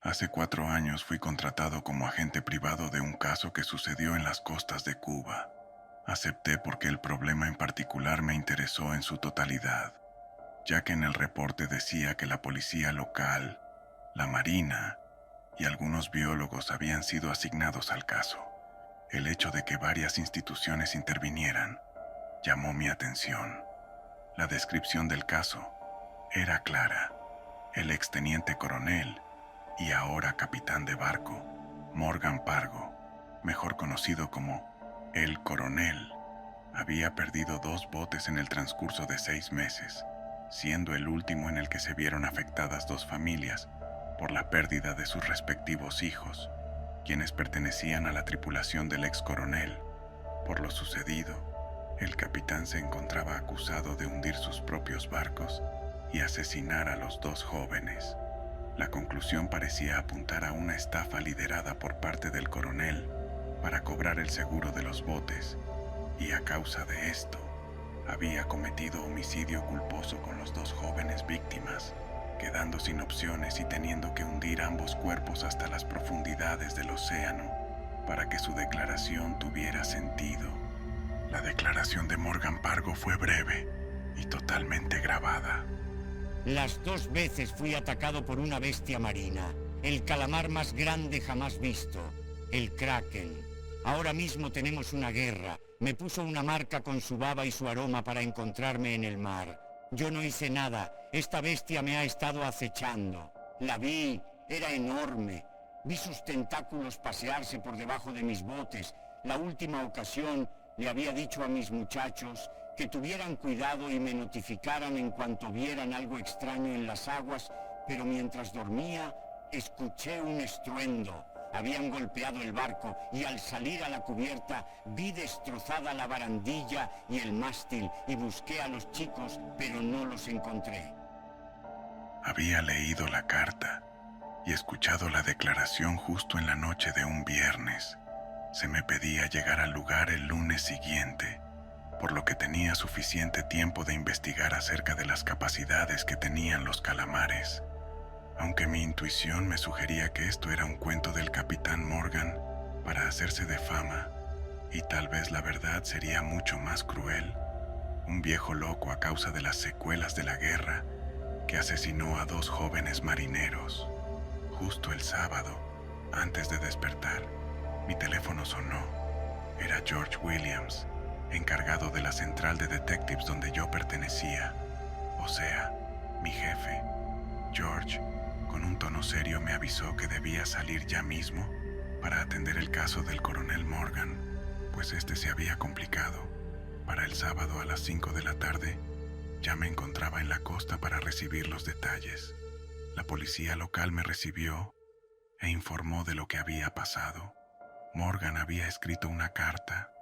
Hace 4 años fui contratado como agente privado de un caso que sucedió en las costas de Cuba. Acepté porque el problema en particular me interesó en su totalidad, ya que en el reporte decía que la policía local, la marina y algunos biólogos habían sido asignados al caso. El hecho de que varias instituciones intervinieran llamó mi atención. La descripción del caso era clara. El exteniente coronel y ahora capitán de barco, Morgan Pargo, mejor conocido como el Coronel, había perdido 2 botes en el transcurso de 6 meses, siendo el último en el que se vieron afectadas 2 familias por la pérdida de sus respectivos hijos, quienes pertenecían a la tripulación del ex coronel. Por lo sucedido, el capitán se encontraba acusado de hundir sus propios barcos y asesinar a los 2 jóvenes. La conclusión parecía apuntar a una estafa liderada por parte del coronel para cobrar el seguro de los botes, y a causa de esto, había cometido homicidio culposo con los 2 jóvenes víctimas, quedando sin opciones y teniendo que hundir ambos cuerpos hasta las profundidades del océano para que su declaración tuviera sentido. La declaración de Morgan Pargo fue breve y totalmente grabada. Las 2 veces fui atacado por una bestia marina, el calamar más grande jamás visto, el Kraken. Ahora mismo tenemos una guerra. Me puso una marca con su baba y su aroma para encontrarme en el mar. Yo no hice nada. Esta bestia me ha estado acechando. La vi, era enorme. Vi sus tentáculos pasearse por debajo de mis botes. La última ocasión le había dicho a mis muchachos que tuvieran cuidado y me notificaran en cuanto vieran algo extraño en las aguas, pero mientras dormía, escuché un estruendo. Habían golpeado el barco y al salir a la cubierta vi destrozada la barandilla y el mástil y busqué a los chicos, pero no los encontré. Había leído la carta y escuchado la declaración justo en la noche de un viernes. Se me pedía llegar al lugar el lunes siguiente, por lo que tenía suficiente tiempo de investigar acerca de las capacidades que tenían los calamares. Aunque mi intuición me sugería que esto era un cuento del capitán Morgan para hacerse de fama, y tal vez la verdad sería mucho más cruel. Un viejo loco a causa de las secuelas de la guerra que asesinó a 2 jóvenes marineros. Justo el sábado, antes de despertar, mi teléfono sonó. Era George Williams, encargado de la central de detectives donde yo pertenecía, o sea, mi jefe. George, con un tono serio, me avisó que debía salir ya mismo para atender el caso del coronel Morgan, pues este se había complicado. Para el sábado a las 5 de la tarde, ya me encontraba en la costa para recibir los detalles. La policía local me recibió e informó de lo que había pasado. Morgan había escrito una carta.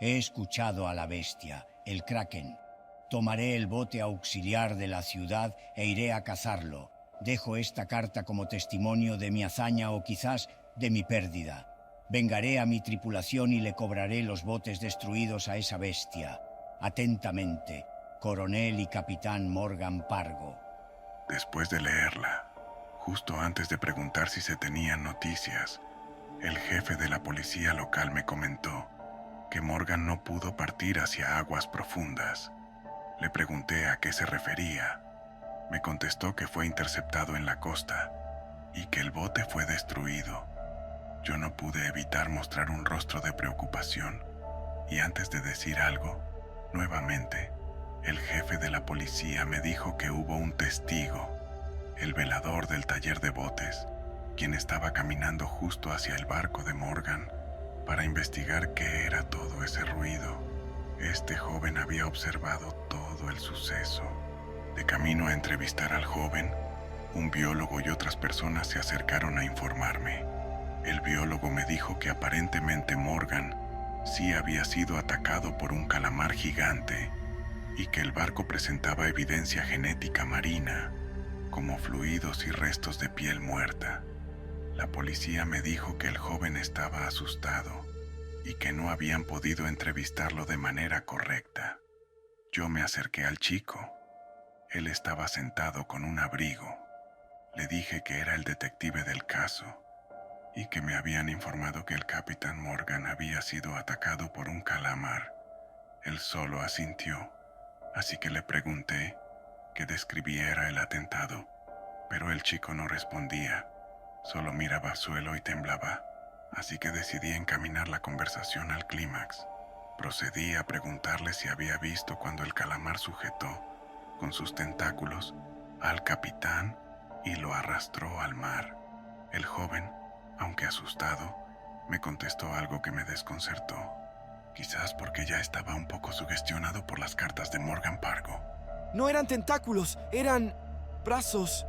He escuchado a la bestia, el Kraken. Tomaré el bote auxiliar de la ciudad e iré a cazarlo. Dejo esta carta como testimonio de mi hazaña o quizás de mi pérdida. Vengaré a mi tripulación y le cobraré los botes destruidos a esa bestia. Atentamente, Coronel y Capitán Morgan Pargo. Después de leerla, justo antes de preguntar si se tenían noticias, el jefe de la policía local me comentó que Morgan no pudo partir hacia aguas profundas. Le pregunté a qué se refería. Me contestó que fue interceptado en la costa y que el bote fue destruido. Yo no pude evitar mostrar un rostro de preocupación, y antes de decir algo, nuevamente, el jefe de la policía me dijo que hubo un testigo, el velador del taller de botes, quien estaba caminando justo hacia el barco de Morgan para investigar qué era todo ese ruido. Este joven había observado todo el suceso. De camino a entrevistar al joven, un biólogo y otras personas se acercaron a informarme. El biólogo me dijo que aparentemente Morgan sí había sido atacado por un calamar gigante y que el barco presentaba evidencia genética marina, como fluidos y restos de piel muerta. La policía me dijo que el joven estaba asustado y que no habían podido entrevistarlo de manera correcta. Yo me acerqué al chico. Él estaba sentado con un abrigo. Le dije que era el detective del caso y que me habían informado que el capitán Morgan había sido atacado por un calamar. Él solo asintió, así que le pregunté que describiera el atentado, pero el chico no respondía, solo miraba al suelo y temblaba, así que decidí encaminar la conversación al clímax. Procedí a preguntarle si había visto cuando el calamar sujetó, con sus tentáculos, al capitán y lo arrastró al mar. El joven, aunque asustado, me contestó algo que me desconcertó, quizás porque ya estaba un poco sugestionado por las cartas de Morgan Pargo. No eran tentáculos, eran brazos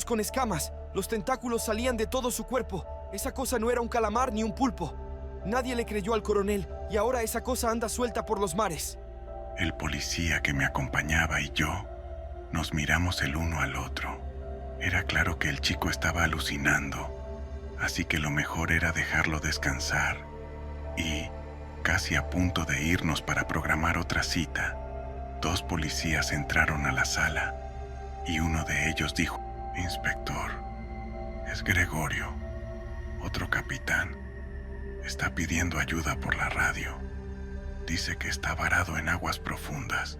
con escamas. Los tentáculos salían de todo su cuerpo. Esa cosa no era un calamar ni un pulpo. Nadie le creyó al coronel y ahora esa cosa anda suelta por los mares. El policía que me acompañaba y yo nos miramos el uno al otro. Era claro que el chico estaba alucinando, así que lo mejor era dejarlo descansar. Y, casi a punto de irnos para programar otra cita, 2 policías entraron a la sala y uno de ellos dijo: «Inspector, es Gregorio, otro capitán. Está pidiendo ayuda por la radio. Dice que está varado en aguas profundas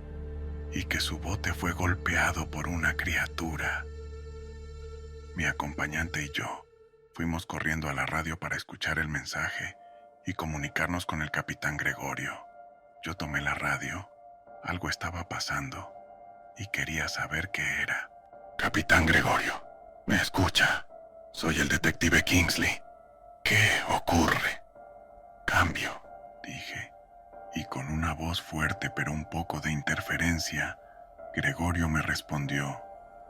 y que su bote fue golpeado por una criatura». Mi acompañante y yo fuimos corriendo a la radio para escuchar el mensaje y comunicarnos con el capitán Gregorio. Yo tomé la radio. Algo estaba pasando y quería saber qué era. «Capitán Gregorio, ¿me escucha? Soy el detective Kingsley. ¿Qué ocurre?» «Cambio», dije, y con una voz fuerte pero un poco de interferencia, Gregorio me respondió: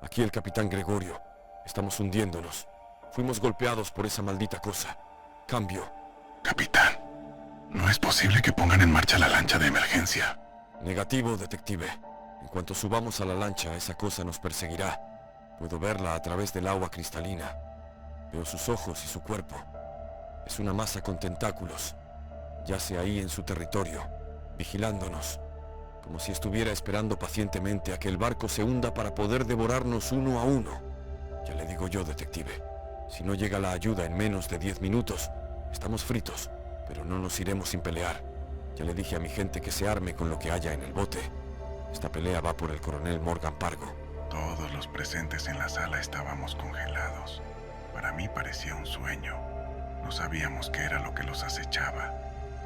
«Aquí el capitán Gregorio. Estamos hundiéndonos. Fuimos golpeados por esa maldita cosa. Cambio». «Capitán, no es posible que pongan en marcha la lancha de emergencia». «Negativo, detective. En cuanto subamos a la lancha, esa cosa nos perseguirá. Puedo verla a través del agua cristalina. Veo sus ojos y su cuerpo. Es una masa con tentáculos. Yace ahí en su territorio, vigilándonos, como si estuviera esperando pacientemente a que el barco se hunda para poder devorarnos uno a uno. Ya le digo yo, detective, si no llega la ayuda en menos de 10 minutos, estamos fritos, pero no nos iremos sin pelear. Ya le dije a mi gente que se arme con lo que haya en el bote. Esta pelea va por el coronel Morgan Pargo». Todos los presentes en la sala estábamos congelados. Para mí parecía un sueño. No sabíamos qué era lo que los acechaba,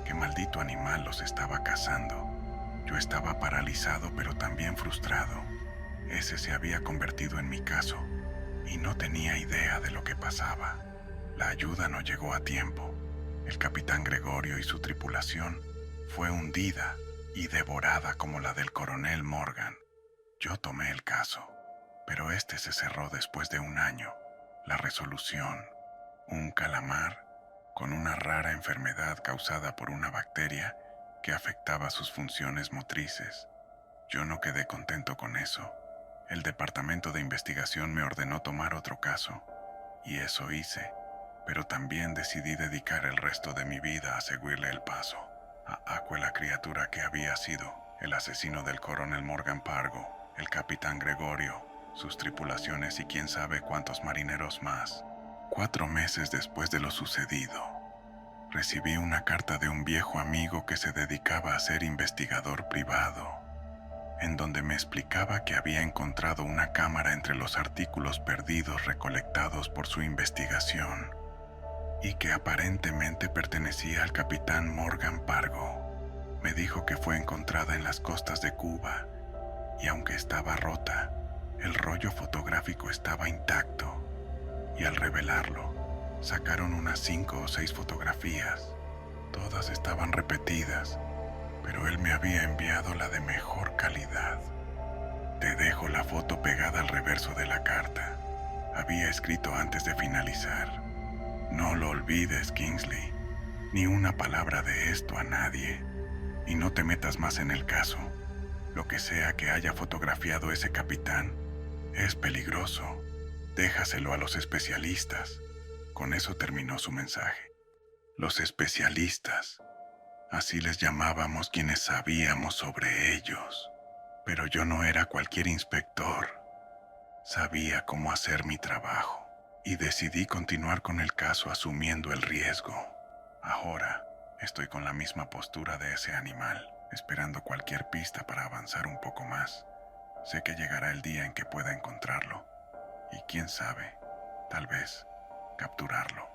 qué maldito animal los estaba cazando. Yo estaba paralizado pero también frustrado. Ese se había convertido en mi caso y no tenía idea de lo que pasaba. La ayuda no llegó a tiempo. El capitán Gregorio y su tripulación fue hundida y devorada como la del coronel Morgan. Yo tomé el caso, pero este se cerró después de 1 año. La resolución: un calamar con una rara enfermedad causada por una bacteria que afectaba sus funciones motrices. Yo no quedé contento con eso. El departamento de investigación me ordenó tomar otro caso, y eso hice, pero también decidí dedicar el resto de mi vida a seguirle el paso a Aqua, la criatura que había sido el asesino del coronel Morgan Pargo, el capitán Gregorio, sus tripulaciones y quién sabe cuántos marineros más. 4 meses después de lo sucedido, recibí una carta de un viejo amigo que se dedicaba a ser investigador privado, en donde me explicaba que había encontrado una cámara entre los artículos perdidos recolectados por su investigación y que aparentemente pertenecía al capitán Morgan Pargo. Me dijo que fue encontrada en las costas de Cuba y aunque estaba rota, el rollo fotográfico estaba intacto, y al revelarlo, sacaron unas 5 o 6 fotografías. Todas estaban repetidas, pero él me había enviado la de mejor calidad. Te dejo la foto pegada al reverso de la carta. Había escrito antes de finalizar: «No lo olvides, Kingsley, ni una palabra de esto a nadie, y no te metas más en el caso. Lo que sea que haya fotografiado ese capitán es peligroso. Déjaselo a los especialistas». Con eso terminó su mensaje. Los especialistas. Así les llamábamos quienes sabíamos sobre ellos. Pero yo no era cualquier inspector. Sabía cómo hacer mi trabajo y decidí continuar con el caso asumiendo el riesgo. Ahora estoy con la misma postura de ese animal, esperando cualquier pista para avanzar un poco más. Sé que llegará el día en que pueda encontrarlo y quién sabe, tal vez capturarlo.